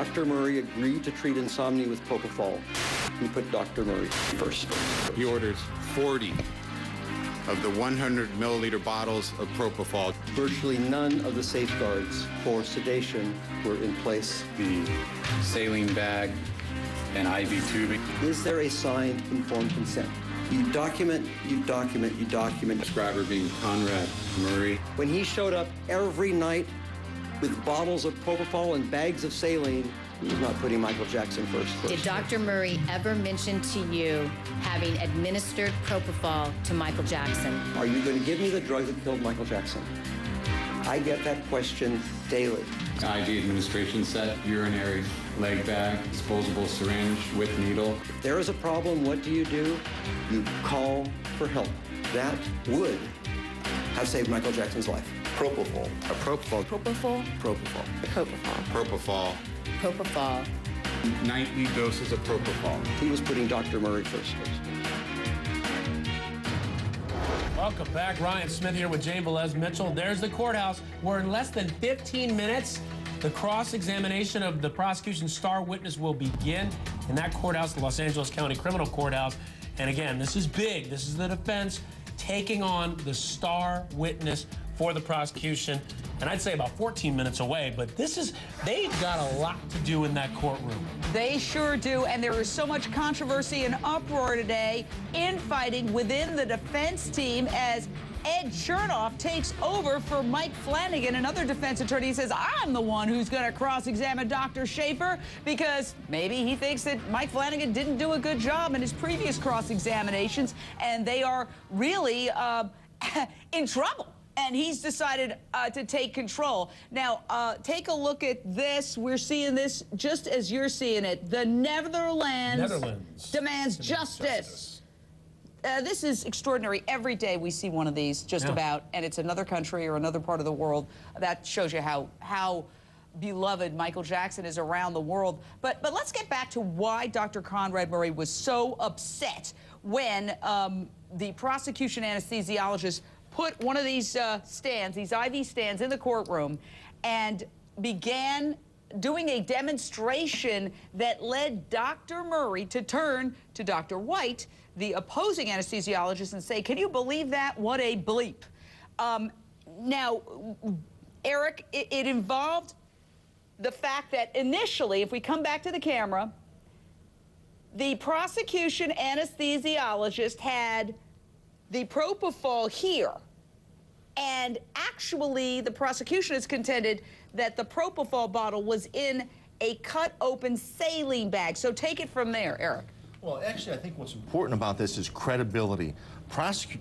Dr. Murray agreed to treat insomnia with propofol. He put Dr. Murray first. He orders 40 of the 100 milliliter bottles of propofol. Virtually none of the safeguards for sedation were in place. The saline bag and IV tubing. Is there a signed informed consent? You document, you document, you document. Prescriber being Conrad Murray. When he showed up every night with bottles of propofol and bags of saline, he was not putting Michael Jackson first. Did Dr. Murray ever mention to you having administered propofol to Michael Jackson? Are you going to give me the drug that killed Michael Jackson? I get that question daily. IV administration set, urinary leg bag, disposable syringe with needle. If there is a problem, what do? You call for help. That would have saved Michael Jackson's life. Propofol. Propofol. Propofol? Propofol. Propofol. Propofol. Propofol. Nightly doses of propofol. He was putting Dr. Murray first. Welcome back. Ryan Smith here with Jane Velez Mitchell. There's the courthouse where in less than 15 minutes, the cross-examination of the prosecution's star witness will begin in that courthouse, the Los Angeles County Criminal Courthouse. And again, this is big. This is the defense taking on the star witness for the prosecution. And I'd say about 14 minutes away, but they've got a lot to do in that courtroom. They sure do, and there is so much controversy and uproar today, infighting within the defense team as Ed Chernoff takes over for Mike Flanagan, another defense attorney. He says, I'm the one who's going to cross-examine Dr. Schafer because maybe he thinks that Mike Flanagan didn't do a good job in his previous cross-examinations, and they are really in trouble. And he's decided to take control. Now, take a look at this. We're seeing this just as you're seeing it. The Netherlands demands justice. This is extraordinary. Every day we see one of these, just about, and it's another country or another part of the world. That shows you how beloved Michael Jackson is around the world. But let's get back to why Dr. Conrad Murray was so upset when the prosecution anesthesiologist put one of these stands, these IV stands, in the courtroom and began doing a demonstration that led Dr. Murray to turn to Dr. White, the opposing anesthesiologist, and say, can you believe that? What a bleep. Now, Eric, it involved the fact that initially, if we come back to the camera, the prosecution anesthesiologist had the propofol here, and actually the prosecution has contended that the propofol bottle was in a cut open saline bag. So take it from there, Eric. Well, actually, I think what's important about this is credibility.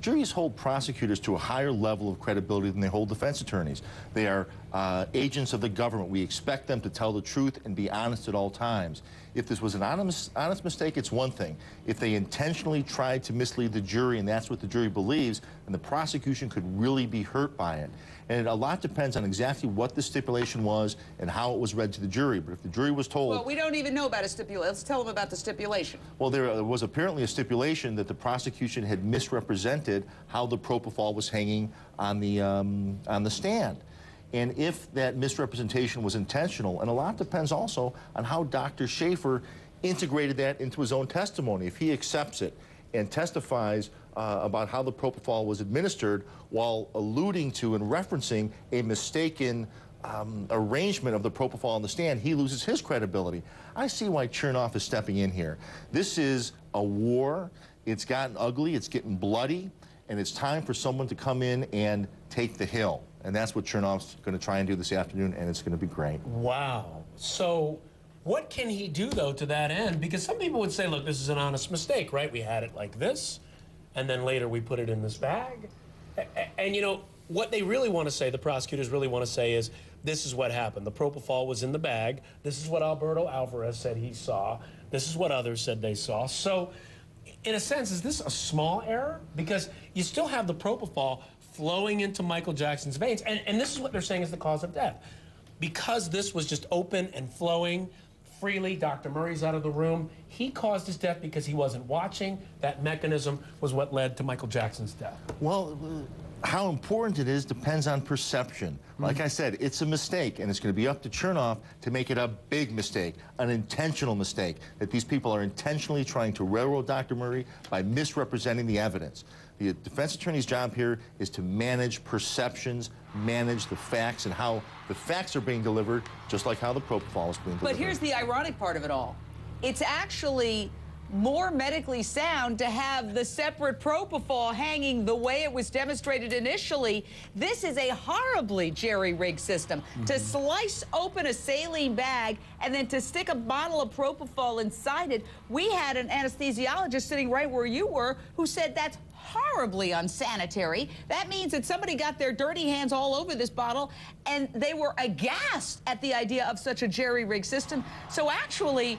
Juries hold prosecutors to a higher level of credibility than they hold defense attorneys. They are agents of the government. We expect them to tell the truth and be honest at all times. If this was an honest mistake, it's one thing. If they intentionally tried to mislead the jury and that's what the jury believes, then the prosecution could really be hurt by it. And a lot depends on exactly what the stipulation was and how it was read to the jury. But if the jury was told... Well, we don't even know about a stipulation. Let's tell them about the stipulation. Well, there was apparently a stipulation that the prosecution had misrepresented how the propofol was hanging on the stand. And if that misrepresentation was intentional, and a lot depends also on how Dr. Schafer integrated that into his own testimony. If he accepts it and testifies about how the propofol was administered while alluding to and referencing a mistaken arrangement of the propofol on the stand, he loses his credibility. I see why Chernoff is stepping in here. This is a war. It's gotten ugly. It's getting bloody. And it's time for someone to come in and take the hill. And that's what Chernoff's going to try and do this afternoon, and it's going to be great. Wow. So what can he do, though, to that end? Because some people would say, look, this is an honest mistake, right? We had it like this, and then later we put it in this bag. And, you know, what they really want to say, the prosecutors really want to say is, this is what happened. The propofol was in the bag. This is what Alberto Alvarez said he saw. This is what others said they saw. So, in a sense, is this a small error? Because you still have the propofol flowing into Michael Jackson's veins. And this is what they're saying is the cause of death. Because this was just open and flowing freely, Dr. Murray's out of the room. He caused his death because he wasn't watching. That mechanism was what led to Michael Jackson's death. Well, How important it is depends on perception. Like I said, it's a mistake, and it's going to be up to Chernoff to make it a big mistake, an intentional mistake, that these people are intentionally trying to railroad Dr. Murray by misrepresenting the evidence. The defense attorney's job here is to manage perceptions, manage the facts, and how the facts are being delivered, just like how the propofol is being delivered. But here's the ironic part of it all. It's actually more medically sound to have the separate propofol hanging the way it was demonstrated initially. This is a horribly jerry-rigged system. To slice open a saline bag and then to stick a bottle of propofol inside it. We had an anesthesiologist sitting right where you were who said that's horribly unsanitary. That means that somebody got their dirty hands all over this bottle, and they were aghast at the idea of such a jerry-rigged system. So actually,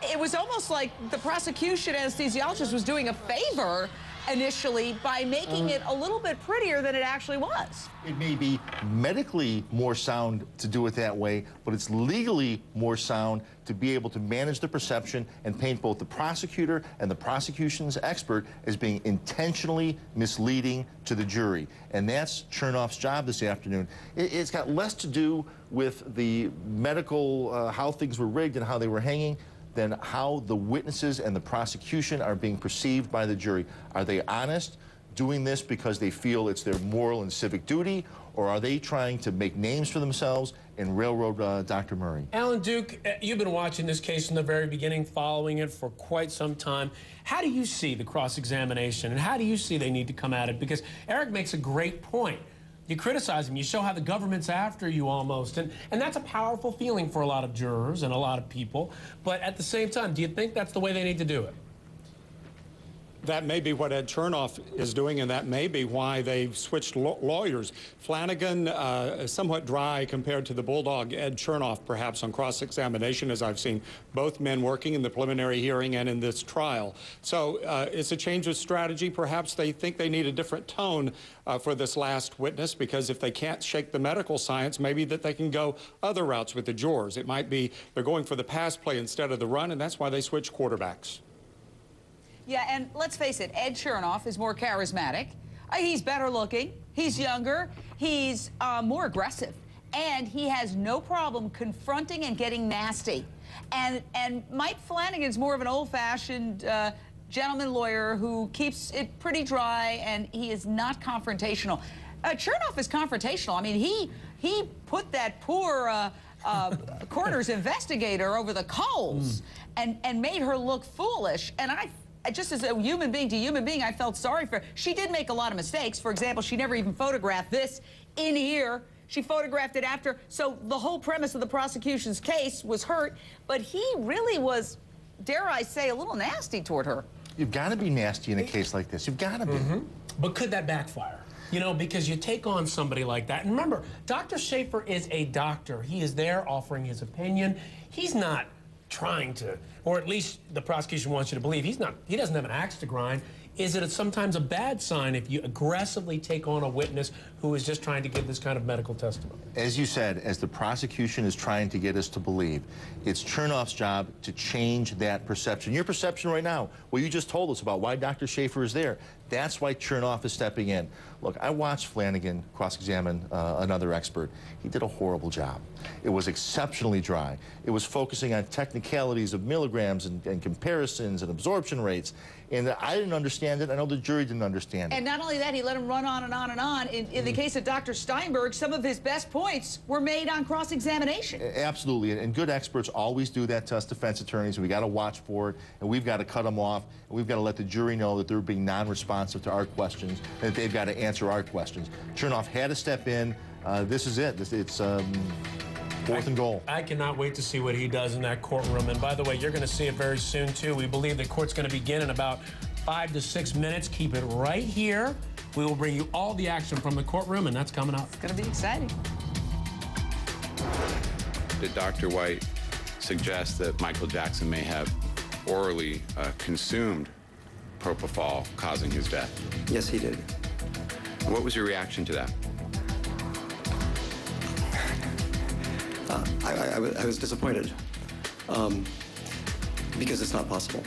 it was almost like the prosecution anesthesiologist was doing a favor initially by making it a little bit prettier than it actually was. It may be medically more sound to do it that way, but it's legally more sound to be able to manage the perception and paint both the prosecutor and the prosecution's expert as being intentionally misleading to the jury. And that's Chernoff's job this afternoon. It's got less to do with the medical, how things were rigged and how they were hanging, than how the witnesses and the prosecution are being perceived by the jury. Are they honest, doing this because they feel it's their moral and civic duty, or are they trying to make names for themselves and railroad Dr. Murray? Alan Duke, you've been watching this case from the very beginning, following it for quite some time. How do you see the cross-examination, and how do you see they need to come at it? Because Eric makes a great point. You criticize them, you show how the government's after you almost, and that's a powerful feeling for a lot of jurors and a lot of people. But at the same time, do you think that's the way they need to do it? That may be what Ed Chernoff is doing, and that may be why they've switched lawyers. Flanagan, somewhat dry compared to the bulldog Ed Chernoff, perhaps, on cross-examination, as I've seen both men working in the preliminary hearing and in this trial. So it's a change of strategy. Perhaps they think they need a different tone for this last witness, because if they can't shake the medical science, maybe that they can go other routes with the jurors. It might be they're going for the pass play instead of the run, and that's why they switch quarterbacks. Yeah, and let's face it, Ed Chernoff is more charismatic. He's better looking. He's younger. He's more aggressive. And he has no problem confronting and getting nasty. And Mike Flanagan's more of an old-fashioned gentleman lawyer who keeps it pretty dry, and he is not confrontational. Chernoff is confrontational. I mean, he put that poor coroner's investigator over the coals and made her look foolish. And just as a human being to human being, I felt sorry for her. She did make a lot of mistakes. For example, she never even photographed this in here. She photographed it after. So the whole premise of the prosecution's case was hurt. But he really was, dare I say, a little nasty toward her. You've got to be nasty in a case like this. You've got to be. But could that backfire? You know, because you take on somebody like that. And remember, Dr. Schafer is a doctor. He is there offering his opinion. He's not trying to, or at least the prosecution wants you to believe, he doesn't have an axe to grind. Is it sometimes a bad sign if you aggressively take on a witness who is just trying to give this kind of medical testimony? As you said, as the prosecution is trying to get us to believe, it's Chernoff's job to change that perception. Your perception right now, well, you just told us about why Dr. Schafer is there. That's why Chernoff is stepping in. Look, I watched Flanagan cross-examine another expert. He did a horrible job. It was exceptionally dry. It was focusing on technicalities of milligrams and comparisons and absorption rates. And I didn't understand it. I know the jury didn't understand it. And not only that, he let him run on and on and on. In the case of Dr. Steinberg, some of his best points were made on cross-examination. Absolutely. And good experts always do that to us defense attorneys. And we got to watch for it, and we've got to cut them off. And we've got to let the jury know that they're being non-responsive to our questions, and that they've got to answer our questions. Chernoff had to step in. This is it. It's fourth and goal. I cannot wait to see what he does in that courtroom. And by the way, you're going to see it very soon, too. We believe the court's going to begin in about 5 to 6 minutes. Keep it right here. We will bring you all the action from the courtroom, and that's coming up. It's going to be exciting. Did Dr. White suggest that Michael Jackson may have orally consumed propofol, causing his death? Yes, he did. What was your reaction to that? I was disappointed because it's not possible.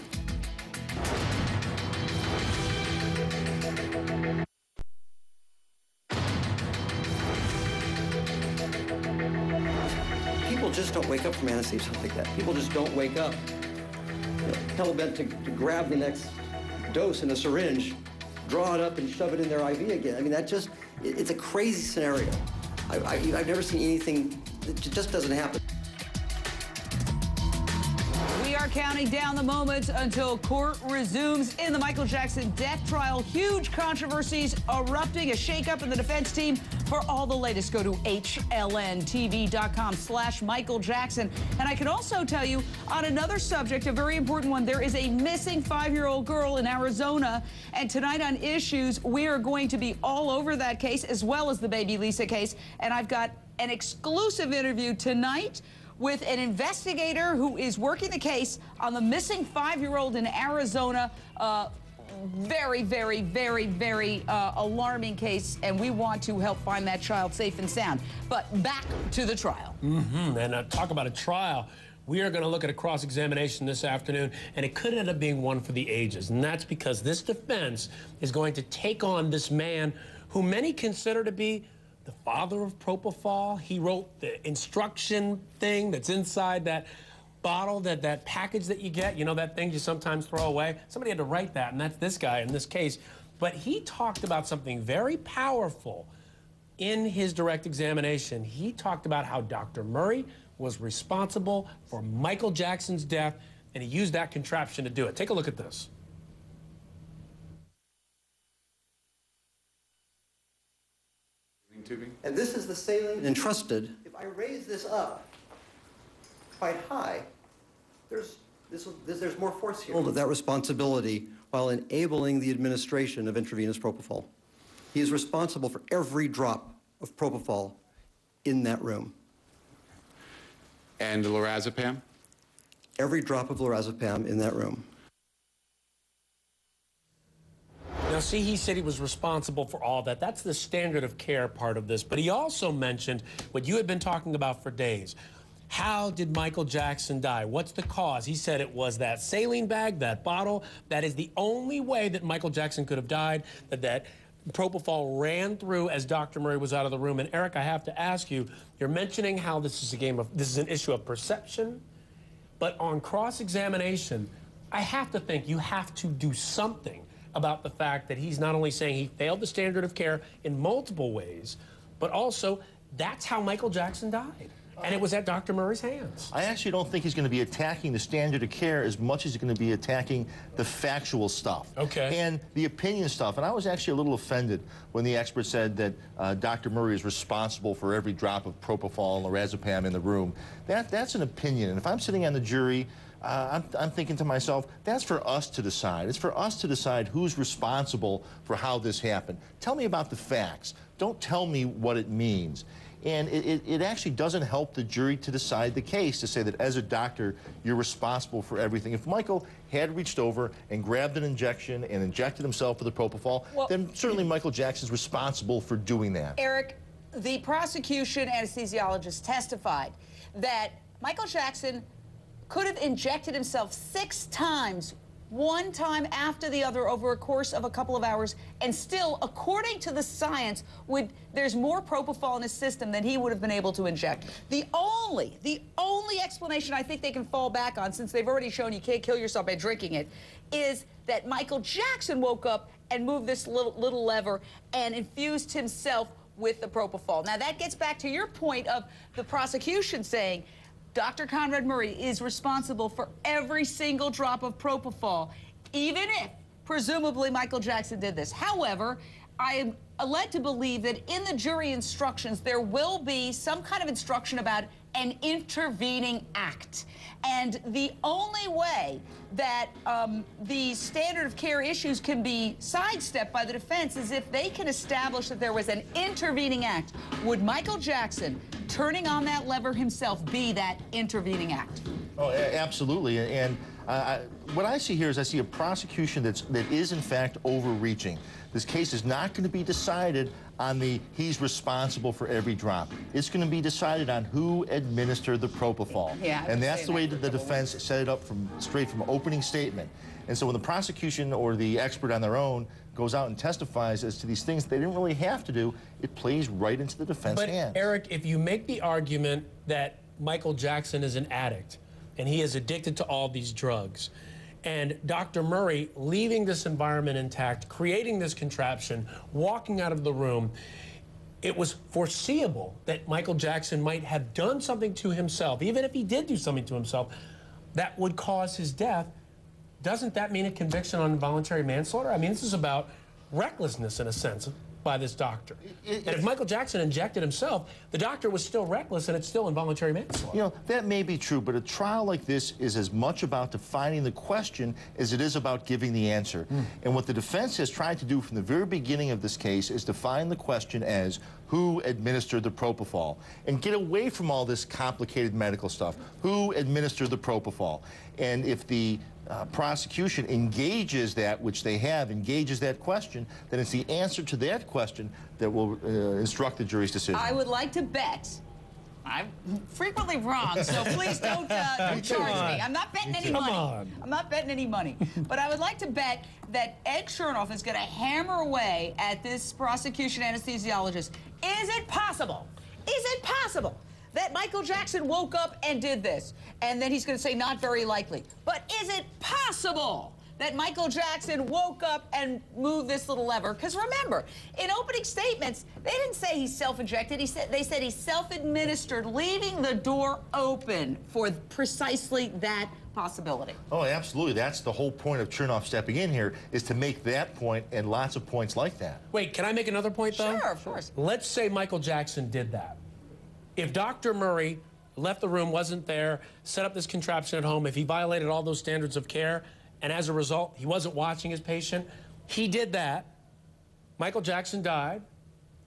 just don't wake up from anesthesia like that. People just don't wake up, hell-bent to grab the next dose in a syringe, draw it up, and shove it in their IV again. I mean, it's a crazy scenario. I've never seen anything, it just doesn't happen. We are counting down the moments until court resumes in the Michael Jackson death trial. Huge controversies erupting, a shakeup in the defense team. For all the latest, go to hlntv.com/Michael Jackson. And I can also tell you on another subject, a very important one, there is a missing 5-year-old girl in Arizona. And tonight on Issues, we are going to be all over that case, as well as the baby Lisa case. And I've got an exclusive interview tonight with an investigator who is working the case on the missing 5-year-old in Arizona. Very, very, very, very alarming case, and we want to help find that child safe and sound. But back to the trial. And talk about a trial. We are going to look at a cross-examination this afternoon, and it could end up being one for the ages. And that's because this defense is going to take on this man who many consider to be the father of propofol. He wrote the instruction thing that's inside that bottle, that package that you get, you know, that thing you sometimes throw away. Somebody had to write that, and that's this guy in this case. But he talked about something very powerful in his direct examination. He talked about how Dr. Murray was responsible for Michael Jackson's death, and he used that contraption to do it. Take a look at this. And this is the saline entrusted. If I raise this up quite high, there's more force here. Of that responsibility while enabling the administration of intravenous propofol. He is responsible for every drop of propofol in that room. And lorazepam? Every drop of lorazepam in that room. Now, see, he said he was responsible for all that. That's the standard of care part of this. But he also mentioned what you had been talking about for days. How did Michael Jackson die? What's the cause? He said it was that saline bag, that bottle. That is the only way that Michael Jackson could have died, that propofol ran through as Dr. Murray was out of the room. And Eric, I have to ask you, you're mentioning how this is an issue of perception, but on cross-examination, I have to think you have to do something about the fact that he's not only saying he failed the standard of care in multiple ways, but also that's how Michael Jackson died. And it was at Dr. Murray's hands. I actually don't think he's going to be attacking the standard of care as much as he's going to be attacking the factual stuff. Okay. And the opinion stuff. And I was actually a little offended when the expert said that Dr. Murray is responsible for every drop of propofol and lorazepam in the room. That's an opinion. And if I'm sitting on the jury, I'm thinking to myself, that's for us to decide. It's for us to decide who's responsible for how this happened. Tell me about the facts. Don't tell me what it means. And it actually doesn't help the jury to decide the case, to say that as a doctor, you're responsible for everything. If Michael had reached over and grabbed an injection and injected himself with the propofol, then certainly Michael Jackson's responsible for doing that. Eric, the prosecution anesthesiologist testified that Michael Jackson could have injected himself 6 times, one time after the other over a course of a couple of hours, and still, according to the science, there's more propofol in his system than he would have been able to inject. The only explanation I think they can fall back on, since they've already shown you can't kill yourself by drinking it, is that Michael Jackson woke up and moved this little lever and infused himself with the propofol. Now, that gets back to your point of the prosecution saying Dr. Conrad Murray is responsible for every single drop of propofol, even if, presumably, Michael Jackson did this. However, I am led to believe that in the jury instructions, there will be some kind of instruction about an intervening act. And the only way that the standard of care issues can be sidestepped by the defense is if they can establish that there was an intervening act. Would Michael Jackson turning on that lever himself be that intervening act? Oh, absolutely. And what I see here is I see a prosecution that is, in fact, overreaching. This case is not going to be decided on the he's responsible for every drop. It's going to be decided on who administered the propofol. Yeah, and that's the way that the defense set it up straight from opening statement. And so when the prosecution or the expert on their own goes out and testifies as to these things they didn't really have to do, it plays right into the defense hand. But Eric, if you make the argument that Michael Jackson is an addict, and he is addicted to all these drugs. And Dr. Murray leaving this environment intact, creating this contraption, walking out of the room, it was foreseeable that Michael Jackson might have done something to himself, even if he did do something to himself, that would cause his death. Doesn't that mean a conviction on involuntary manslaughter? I mean, this is about recklessness in a sense by this doctor. And if Michael Jackson injected himself, the doctor was still reckless and it's still involuntary manslaughter. You know, that may be true, but a trial like this is as much about defining the question as it is about giving the answer. And what the defense has tried to do from the very beginning of this case is define the question as who administered the propofol and get away from all this complicated medical stuff. Who administered the propofol? And if the prosecution engages that, which they have, engages that question, then it's the answer to that question that will instruct the jury's decision. I would like to bet. I'm frequently wrong, so please don't charge me. I'm not betting any money. I'm not betting any money. But I would like to bet that Ed Chernoff is going to hammer away at this prosecution anesthesiologist. Is it possible? Is it possible that Michael Jackson woke up and did this? And then he's going to say, not very likely. But is it possible that Michael Jackson woke up and moved this little lever? Because remember, in opening statements, they didn't say he self-injected. They said he self-administered, leaving the door open for precisely that possibility. Oh, absolutely. That's the whole point of Chernoff stepping in here, is to make that point and lots of points like that. Wait, can I make another point, though? Sure, of course. Let's say Michael Jackson did that. If Dr. Murray left the room, wasn't there, set up this contraption at home, if he violated all those standards of care, and as a result, he wasn't watching his patient, he did that, Michael Jackson died,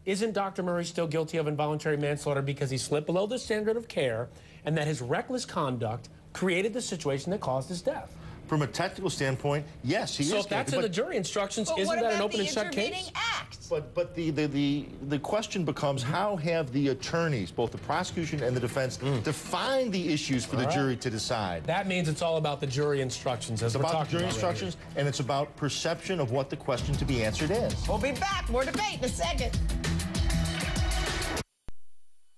isn't Dr. Murray still guilty of involuntary manslaughter because he slipped below the standard of care and that his reckless conduct created the situation that caused his death? From a technical standpoint, yes, he is. So if that's in the jury instructions, isn't that an open and shut case? But the question becomes, how have the attorneys, both the prosecution and the defense, defined the issues for the jury to decide? That means it's all about the jury instructions. It's about the jury instructions, and it's about perception of what the question to be answered is. We'll be back. More debate in a second.